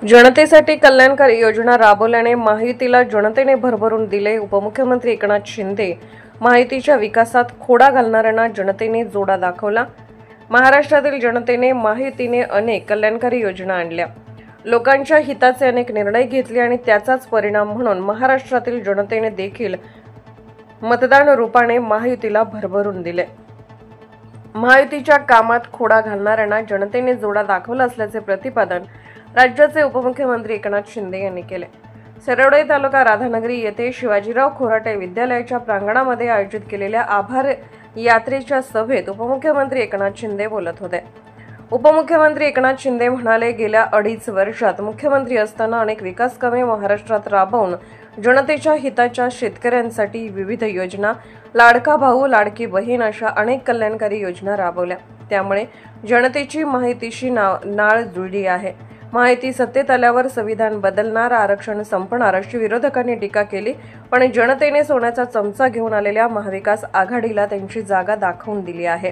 जनतेसाठी कल्याणकारी योजना राबवल्याने महायुतीला जनतेने भरभरून दिले। उपमुख्यमंत्री एकनाथ शिंदे महायुतीच्या विकासात खोडा घालणाऱ्यांना जनतेने जोडा दाखवला। महाराष्ट्रातील जनतेने महायुतीने अनेक कल्याणकारी योजना आणल्या, लोकांच्या हिताचे अनेक निर्णय घेतले आणि त्याचाच परिणाम म्हणून महाराष्ट्रातील जनतेने देखील मतदान रूपाने महायुतीला भरभरून दिले। महायुतीच्या कामात खोडा घालणाऱ्यांना जनतेने जोडा दाखवला असल्याचे प्रतिपादन राज्याचे उपमुख्यमंत्री एकनाथ शिंदे यांनी केले। सरवडे तालुका राधानगरी येथे शिवाजीराव खोराटे विद्यालयाच्या प्रांगणामध्ये आयोजित केलेल्या आभार यात्रेच्या सभेत उपमुख्यमंत्री एकनाथ शिंदे बोलत होते। उपमुख्यमंत्री एकनाथ शिंदे म्हणाले, गेल्या 2.5 वर्षात मुख्यमंत्री असताना अनेक विकास कामे महाराष्ट्रात राबवून जनतेच्या हिताच्या शेतकऱ्यांसाठी विविध योजना, लाडका भाऊ लाडकी बहीण अशा अनेक कल्याणकारी योजना राबवल्या। त्यामुळे जनतेची महायुतीशी नाळ जुळली आहे। महायुती सत्तेत आल्यावर संविधान बदलणार, आरक्षण संपणार अशी विरोधकांनी टीका केली, पण जनतेने सोन्याचा चमचा घेऊन आलेल्या महाविकास आघाडीला त्यांची जागा दाखवून दिली आहे।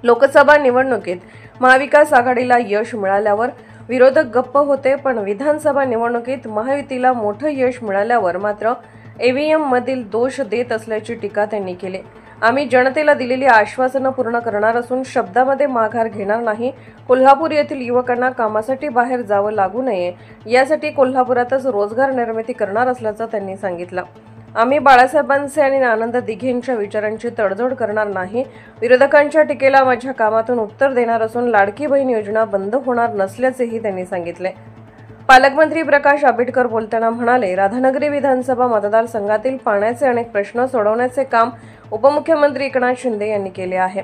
लोकसभा निवडणुकीत महाविकास आघाडीला यश मिळाल्यावर विरोधक गप्प होते, पण विधानसभा निवडणुकीत महायुतीला मोठं यश मिळाल्यावर मात्र ईव्हीएम मधील दोष देत असल्याची टीका त्यांनी केली। आम्ही जनतेला दिलेली आश्वासनं पूर्ण करणार असून शब्दामध्ये माघार घेणार नाही। कोल्हापूर येथील युवकांना कामासाठी बाहेर जावं लागू नये यासाठी कोल्हापुरातच रोजगार निर्मिती करणार असल्याचं त्यांनी सांगितलं। आम्ही बाळासाहेबांचे आणि आनंद दिघेंच्या विचारांची तडजोड करणार नाही। विरोधकांच्या टीकेला माझ्या कामातून उत्तर देणार असून लाडकी बहीण योजना बंद होणार नसल्याचेही त्यांनी सांगितले। पालकमंत्री प्रकाश आंबेडकर बोलताना म्हणाले, राधानगरी विधानसभा मतदारसंघातील पाण्याचे अनेक प्रश्न सोडवण्याचे काम उपमुख्यमंत्री एकनाथ शिंदे यांनी केले आहे।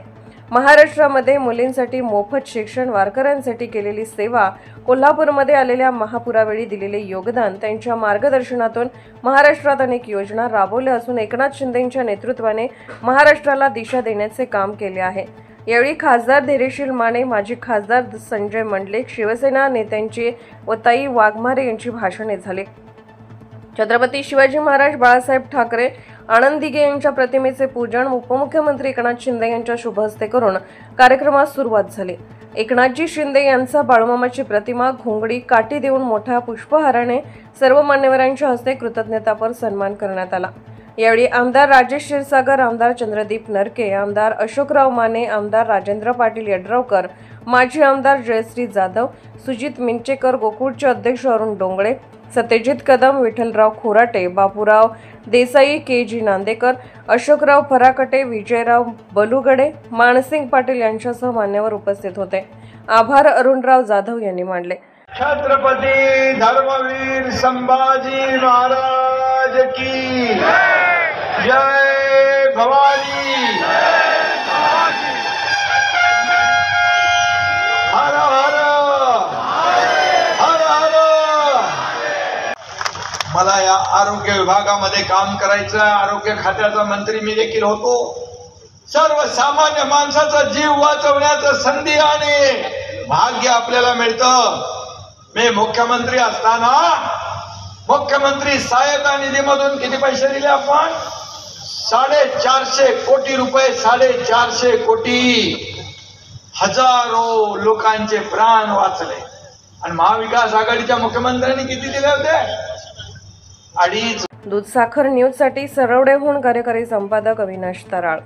महाराष्ट्रामध्ये मुलींसाठी मोफत शिक्षण, वारकऱ्यांसाठी केलेली सेवा, कोल्हापूरमध्ये आलेल्या महापुरावेळी दिलेले योगदान, त्यांच्या मार्गदर्शनातून महाराष्ट्रात अनेक योजना राबवल्या असून एकनाथ शिंदेंच्या नेतृत्वाने महाराष्ट्राला दिशा देण्याचे काम केले आहे। यावेळी खासदार धैर्यशील माने, माजी खासदार संजय मंडलिक, शिवसेना नेत्यांची व ताई वाघमारे यांची भाषणे झाली। छत्रपती शिवाजी महाराज, बाळासाहेब ठाकरे, आनंद दिघे यांच्या प्रतिमेचे पूजन उपमुख्यमंत्री एकनाथ शिंदे यांच्या शुभ हस्ते करून कार्यक्रमास सुरुवात झाली। एकनाथजी शिंदे यांचा बाळूमामाची प्रतिमा, घोंगडी, काठी देऊन मोठ्या पुष्पहाराने सर्व मान्यवरांच्या हस्ते कृतज्ञतापर सन्मान करण्यात आला। यावेळी आमदार राजेश क्षीरसागर, आमदार चंद्रदीप नरके, आमदार अशोकराव माने, आमदार राजेंद्र पाटील यड्रावकर, माजी आमदार जयश्री जाधव, सुजित मिंचेकर, गोकुळचे अध्यक्ष अरुण डोंगळे, सत्यजित कदम, विठ्ठलराव खोराटे, बापूराव देसाई, के.जी. नांदेकर, अशोकराव फराकटे, विजयराव बलुगडे, मानसिंग पाटील यांच्यासह मान्यवर उपस्थित होते। आभार अरुणराव जाधव यांनी मानले। छत्रपती धर्मवीर संभाजी महाराज की जय भवानी। हर हर हर हर। मला या आरोग्य विभागामध्ये काम करायचं, आरोग्य खात्याचा मंत्री मी देखील होतो। सर्वसामान्य माणसाचा जीव वाचवण्याची संधी आणि भाग्य आपल्याला मिळतं। मी मुख्यमंत्री असताना मुख्यमंत्री सहायता निधीमधून किती पैसे दिले आपण? 450 कोटी रुपये, 450 कोटी। हजारो लोकांचे प्राण वाचले। आणि महाविकास आघाडीच्या मुख्यमंत्र्यांनी किती दिले होते? 2.5। दूधसाखर न्यूज साठी सरवडेहून कार्यकारी संपादक अविनाश तराळ।